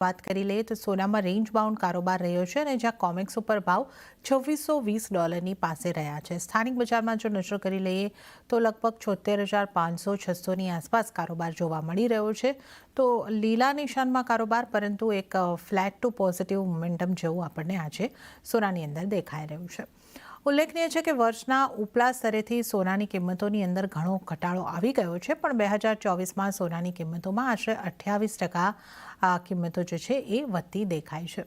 વાત કરી લઈએ તો સોનામાં રેન્જ બાઉન્ડ કારોબાર રહ્યો છે અને જ્યાં કોમેક્સ ઉપર ભાવ $2620 પાસે રહ્યા છે. સ્થાનિક બજારમાં જો નજર કરી લઈએ તો લગભગ 76,500-600ની આસપાસ કારોબાર જોવા મળી રહ્યો છે. તો લીલા નિશાનમાં કારોબાર, પરંતુ એક ફ્લેટ ટુ પોઝિટિવ મોમેન્ટમ જેવું આપણને આજે સોનાની અંદર દેખાઈ રહ્યું છે. ઉલ્લેખનીય છે કે વર્ષના ઉપલા સ્તરેથી સોનાની કિંમતોની અંદર ઘણો ઘટાડો આવી ગયો છે, પણ 2024માં સોનાની કિંમતોમાં આશરે 28% આ કિંમતો જે છે એ વધતી દેખાય છે.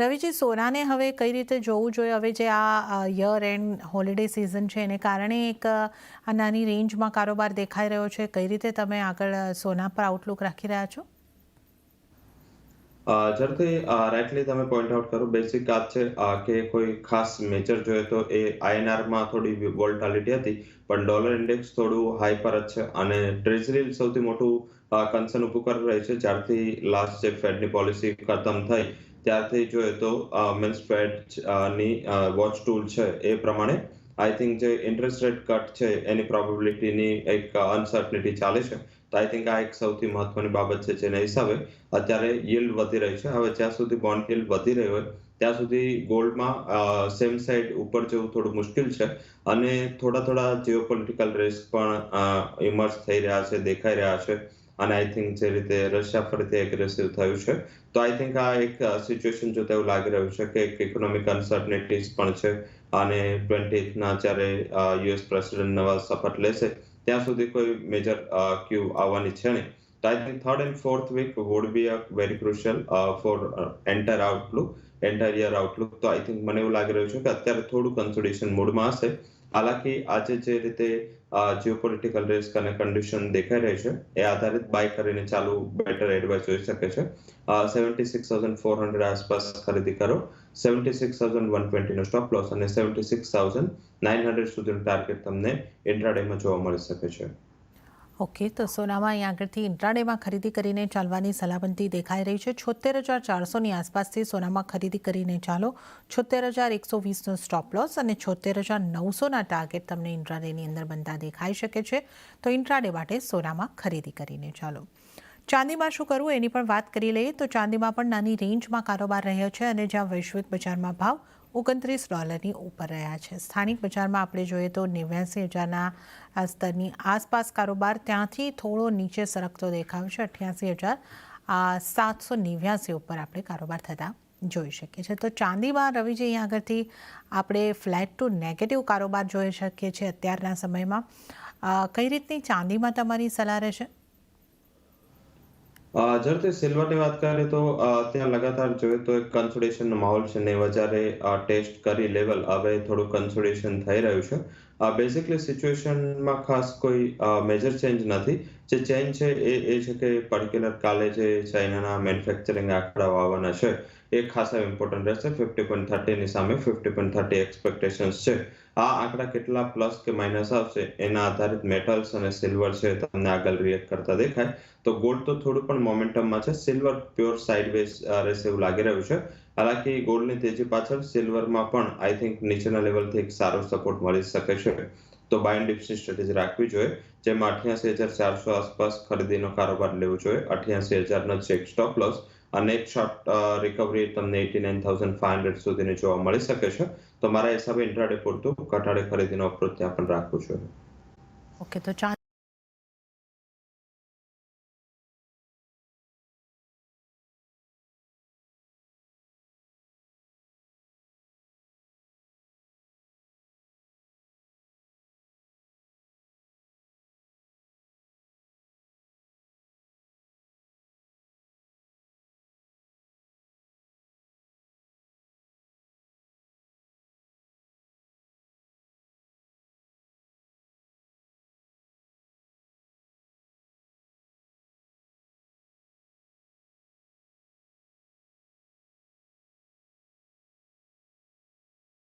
રવિજી, સોનાને હવે કઈ રીતે જોવું જોઈએ? હવે જે આ યર એન્ડ હોલિડે સિઝન છે એને કારણે એક આ નાની રેન્જમાં કારોબાર દેખાઈ રહ્યો છે. કઈ રીતે તમે આગળ સોના પર આઉટલુક રાખી રહ્યા છો? ઝડપથી રાઇટલી તમે પોઈન્ટ આઉટ કરો. બેસિક વાત છે કે કોઈ ખાસ મેજર જોઈએ તો એ આઈએનઆરમાં થોડી વોલ્ટાલિટી હતી, પણ ડોલર ઇન્ડેક્સ થોડું હાઈ પર જ છે અને ટ્રેઝરી સૌથી મોટું કન્સર્ન ઊભું કરી રહી છે. જ્યારથી લાસ્ટ જે ફેડની પોલિસી ખતમ થઈ ત્યારથી જોઈએ તો મીન્સ ફેડ ની વોચ ટૂલ છે એ પ્રમાણે આઈ થિંક જે ઇન્ટરેસ્ટ રેટ કટ છે એની પ્રોબેબિલિટીની એક અનસર્ટનિટી ચાલે છે. તો આઈ થિંક આ એક સૌથી મહત્વની બાબત છે, જેના હિસાબે અત્યારે yield વધી રહી છે. હવે જ્યાં સુધી બોન્ડ yield વધી રહી હોય ત્યાં સુધી ગોલ્ડમાં સેમ સાઇડ ઉપર જવું થોડું મુશ્કેલ છે અને થોડા જીઓપોલિટિકલ રિસ્ક પણ ઇમર્જ થઈ રહ્યા છે, દેખાઈ રહ્યા છે. અને આઈ થિંક જે રીતે રશિયા ફરીથી એગ્રેસિવ થયું છે, તો આઈ થિંક આ એક સિચ્યુએશન જોતા એવું લાગી રહ્યું છે કે એક ઇકોનોમિક અનસર્ટનિટીઝ પણ છે અને 20ના જ્યારે યુએસ પ્રેસિડેન્ટ નવા શપથ લેશે ત્યાં સુધી કોઈ મેજર ક્યુ આવવાની છે નહીં. So I think third and fourth week would be a very crucial for entire year outlook. તો I think મને એવું લાગી રહ્યું છે કે અત્યારે થોડું કન્સોલિડેશન મોડમાં હશે. હાલાકી આજે જે રીતે જીઓપોલિટિકલ રિસ્ક અને કન્ડિશન દેખાઈ રહી છે એ આધારિત બાય કરીને ચાલુ બેટર એડવાઇસ હોઈ શકે છે. 76,400 આસપાસ ખરીદી કરો, 76,120 નો સ્ટોપ લોસ અને 76,900 સુધીનું ટાર્ગેટ તમને ઇન્ટ્રાડેમાં જોવા મળી શકે છે. ઓકે, તો સોનામાં અહીં આગળથી ઇન્ટ્રાડેમાં ખરીદી કરીને ચાલવાની સલામતી દેખાઈ રહી છે. 76,400ની આસપાસથી સોનામાં ખરીદી કરીને ચાલો. 76,120નો સ્ટોપ લોસ અને 76,900ના ટાર્ગેટ તમને ઇન્ટ્રાડેની અંદર બનતા દેખાઈ શકે છે. તો ઇન્ટ્રાડે માટે સોનામાં ખરીદી કરીને ચાલો. ચાંદીમાં શું કરવું એની પણ વાત કરી લઈએ તો ચાંદીમાં પણ નાની રેન્જમાં કારોબાર રહ્યો છે અને જ્યાં વૈશ્વિક બજારમાં ભાવ $29 ઉપર રહ્યા છે. સ્થાનિક બજારમાં આપણે જોઈએ તો 89,000ના સ્તરની આસપાસ કારોબાર, ત્યાંથી થોડો નીચે સરકતો દેખાવ છે. 88,789 ઉપર આપણે કારોબાર થતા જોઈ શકીએ છીએ. તો ચાંદીમાં રવિજી અહીં આગળથી આપણે ફ્લેટ ટુ નેગેટિવ કારોબાર જોઈ શકીએ છીએ અત્યારના સમયમાં. કઈ રીતની ચાંદીમાં તમારી સલાહ રહેશે? ઝડપથી સિલ્વરની વાત કરીએ તો ત્યાં લગાતાર જોઈએ તો એક કન્સોલિડેશનનો માહોલ છે ને જ્યારે ટેસ્ટ કરી લેવલ હવે થોડું કન્સોલિડેશન થઈ રહ્યું છે. બેઝિકલી સિચ્યુએશનમાં ખાસ કોઈ મેજર ચેન્જ નથી. જે ચેન્જ છે એ છે કે પર્ટિક્યુલર કાલે જે ચાઇનાના મેન્યુફેક્ચરિંગ આંકડાઓ આવવાના છે એ ખાસા ઇમ્પોર્ટન્ટ રહેશે. 50.30ની સામે 50.30 એક્સપેક્ટેશન્સ છે. આ આંકડા કેટલા પ્લસ કે માઇનસ આવશે એના આધારિત મેટલ્સ અને સિલ્વર છે તમને આગળ રિએક્ટ કરતા દેખાય. તો ગોલ્ડ તો થોડું પણ મોમેન્ટમમાં છે, સિલ્વર પ્યોર સાઇડવેઝ રહેશે એવું લાગી રહ્યું છે. હાલાકી ગોલ્ડની તેજી પાછળ સિલ્વરમાં પણ આઈ થિંક નીચેના લેવલથી એક સારો સપોર્ટ મળી શકે છે. તો બાય એન્ડ ડિપ્સની સ્ટ્રેટેજી રાખવી જોઈએ, જેમાં 88,400 આસપાસ ખરીદીનો કારોબાર લેવો જોઈએ. 88,000નો ચેક સ્ટોપ લોસ અને એક શોર્ટ રિકવરી તમને 89,500 સુધીની જોવા મળી શકે છે. તો મારા હિસાબે ઇન્ટ્રાડે પૂરતું ઘટાડે ખરીદીનો અપ્રોચ ત્યાં પણ રાખવું જોઈએ. ઓકે, તો